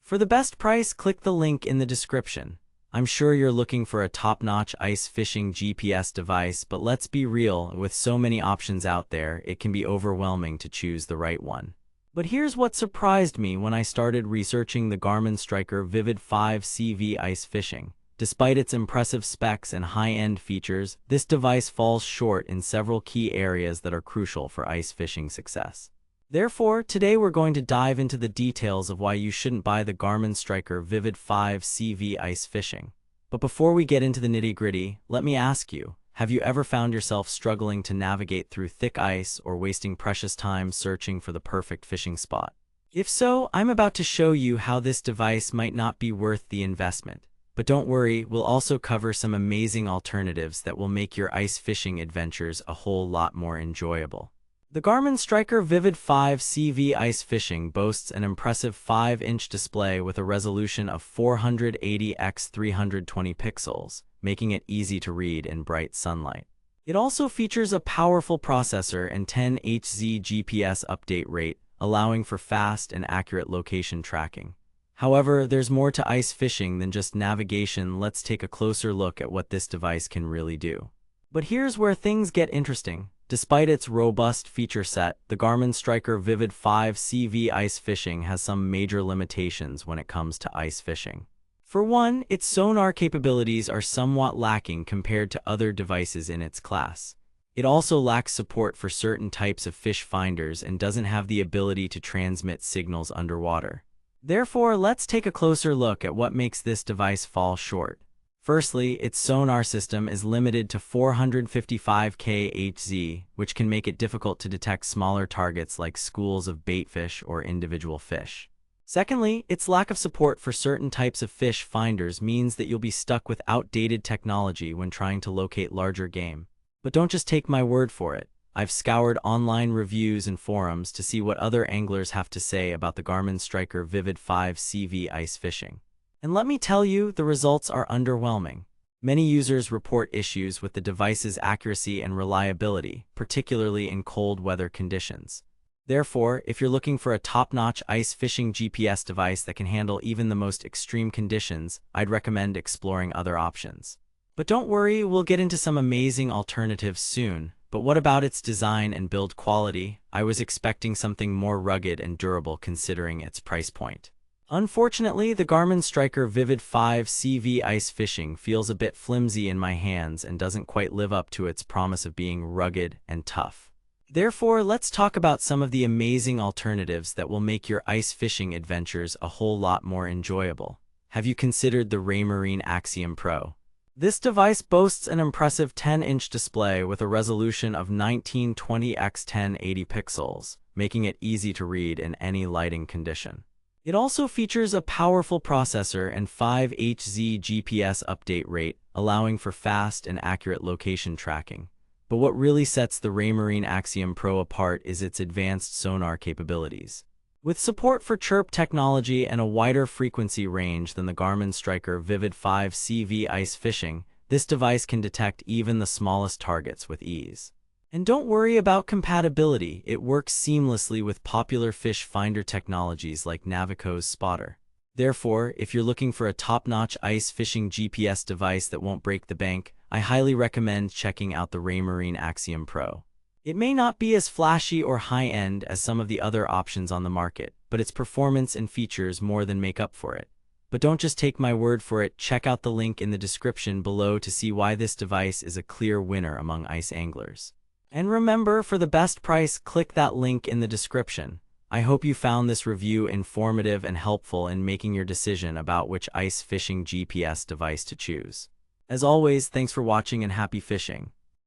For the best price, click the link in the description. I'm sure you're looking for a top-notch ice fishing GPS device, but let's be real, with so many options out there, it can be overwhelming to choose the right one. But here's what surprised me when I started researching the Garmin Striker Vivid 5 CV ice fishing. Despite its impressive specs and high-end features, this device falls short in several key areas that are crucial for ice fishing success. Therefore, today we're going to dive into the details of why you shouldn't buy the Garmin Striker Vivid 5 CV ice fishing. But before we get into the nitty-gritty, let me ask you, have you ever found yourself struggling to navigate through thick ice or wasting precious time searching for the perfect fishing spot? If so, I'm about to show you how this device might not be worth the investment. But don't worry, we'll also cover some amazing alternatives that will make your ice fishing adventures a whole lot more enjoyable. The Garmin Striker Vivid 5 CV ice fishing boasts an impressive 5-inch display with a resolution of 480 x 320 pixels, making it easy to read in bright sunlight. It also features a powerful processor and 10 Hz GPS update rate, allowing for fast and accurate location tracking. However, there's more to ice fishing than just navigation. Let's take a closer look at what this device can really do. But here's where things get interesting. Despite its robust feature set, the Garmin Striker Vivid 5 CV ice fishing has some major limitations when it comes to ice fishing. For one, its sonar capabilities are somewhat lacking compared to other devices in its class. It also lacks support for certain types of fish finders and doesn't have the ability to transmit signals underwater. Therefore, let's take a closer look at what makes this device fall short. Firstly, its sonar system is limited to 455 kHz, which can make it difficult to detect smaller targets like schools of baitfish or individual fish. Secondly, its lack of support for certain types of fish finders means that you'll be stuck with outdated technology when trying to locate larger game. But don't just take my word for it. I've scoured online reviews and forums to see what other anglers have to say about the Garmin Striker Vivid 5 CV ice fishing. And let me tell you, the results are underwhelming. Many users report issues with the device's accuracy and reliability, particularly in cold weather conditions. Therefore, if you're looking for a top-notch ice fishing GPS device that can handle even the most extreme conditions, I'd recommend exploring other options. But don't worry, we'll get into some amazing alternatives soon. But what about its design and build quality? I was expecting something more rugged and durable considering its price point. Unfortunately, the Garmin Striker Vivid 5 CV ice fishing feels a bit flimsy in my hands and doesn't quite live up to its promise of being rugged and tough. Therefore, let's talk about some of the amazing alternatives that will make your ice fishing adventures a whole lot more enjoyable. Have you considered the Raymarine Axiom Pro? This device boasts an impressive 10-inch display with a resolution of 1920 x 1080 pixels, making it easy to read in any lighting condition. It also features a powerful processor and 5 Hz GPS update rate, allowing for fast and accurate location tracking. But what really sets the Raymarine Axiom Pro apart is its advanced sonar capabilities. With support for chirp technology and a wider frequency range than the Garmin Striker Vivid 5 CV ice fishing, this device can detect even the smallest targets with ease. And don't worry about compatibility, it works seamlessly with popular fish finder technologies like Navico's Spotter. Therefore, if you're looking for a top-notch ice fishing GPS device that won't break the bank, I highly recommend checking out the Raymarine Axiom Pro. It may not be as flashy or high-end as some of the other options on the market, but its performance and features more than make up for it. But don't just take my word for it, check out the link in the description below to see why this device is a clear winner among ice anglers. And remember, for the best price, click that link in the description. I hope you found this review informative and helpful in making your decision about which ice fishing GPS device to choose. As always, thanks for watching and happy fishing.